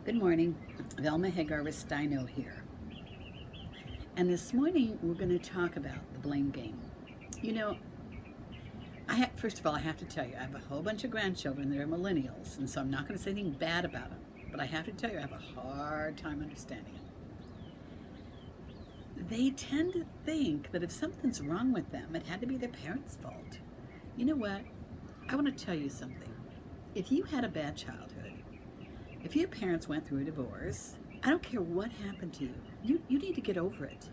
Good morning, Velma Hagar here. And this morning we're going to talk about the blame game. You know, first of all, I have to tell you, I have a whole bunch of grandchildren that are millennials, and so I'm not going to say anything bad about them. But I have to tell you, I have a hard time understanding it. They tend to think that if something's wrong with them, it had to be their parents' fault. You know what? I want to tell you something. If you had a bad childhood, if your parents went through a divorce, I don't care what happened to you. You need to get over it.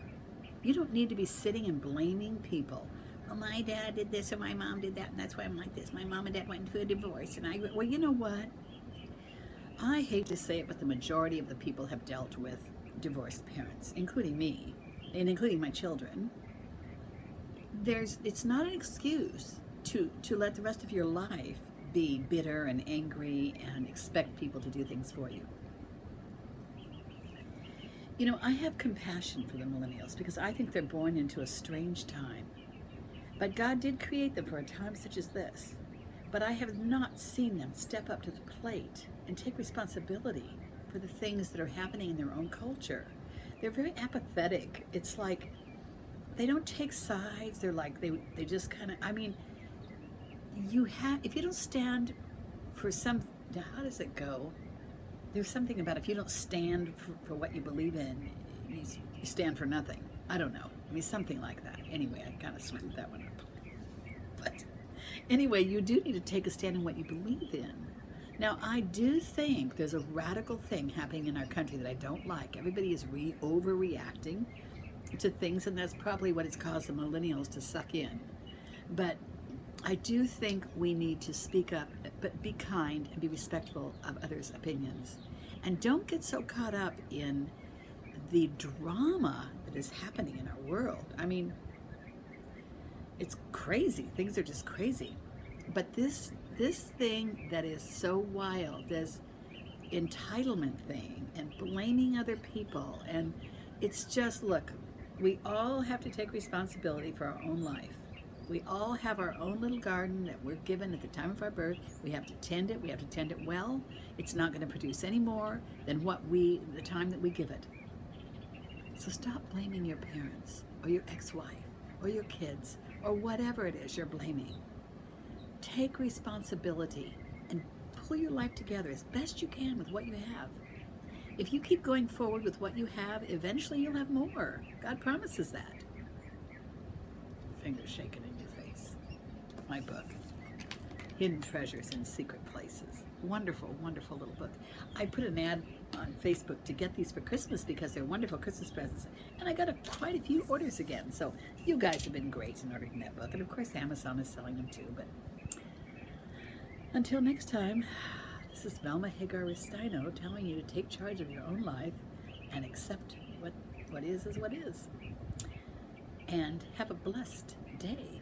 You don't need to be sitting and blaming people. Well, my dad did this or my mom did that, and that's why I'm like this. My mom and dad went through a divorce, well, you know what? I hate to say it, but the majority of the people have dealt with divorced parents, including me, and including my children. It's not an excuse to let the rest of your life be bitter and angry and expect people to do things for you. You know, I have compassion for the millennials because I think they're born into a strange time. But God did create them for a time such as this. But I have not seen them step up to the plate and take responsibility for the things that are happening in their own culture. They're very apathetic. It's like they don't take sides. They're like, they just kind of, if you don't stand for how does it go? There's something about if you don't stand for what you believe in, you stand for nothing. I don't know. Something like that. Anyway, I kind of screwed that one up. But anyway, you do need to take a stand in what you believe in. Now, I do think there's a radical thing happening in our country that I don't like. Everybody is overreacting to things, and that's probably what it's caused the millennials to suck in. But I do think we need to speak up, but be kind and be respectful of others' opinions. And don't get so caught up in the drama that is happening in our world. It's crazy. Things are just crazy. But this thing that is so wild, this entitlement thing and blaming other people, and it's just, look, we all have to take responsibility for our own life. We all have our own little garden that we're given at the time of our birth. We have to tend it. We have to tend it well. It's not going to produce any more than the time that we give it. So stop blaming your parents or your ex-wife or your kids or whatever it is you're blaming. Take responsibility and pull your life together as best you can with what you have. If you keep going forward with what you have, eventually you'll have more. God promises that. Fingers shaking in your face. My book, Hidden Treasures in Secret Places. Wonderful, wonderful little book. I put an ad on Facebook to get these for Christmas because they're wonderful Christmas presents. And I got quite a few orders again. So you guys have been great in ordering that book. And of course, Amazon is selling them too. But until next time, this is Velma Hagar telling you to take charge of your own life and accept what is what is. And have a blessed day.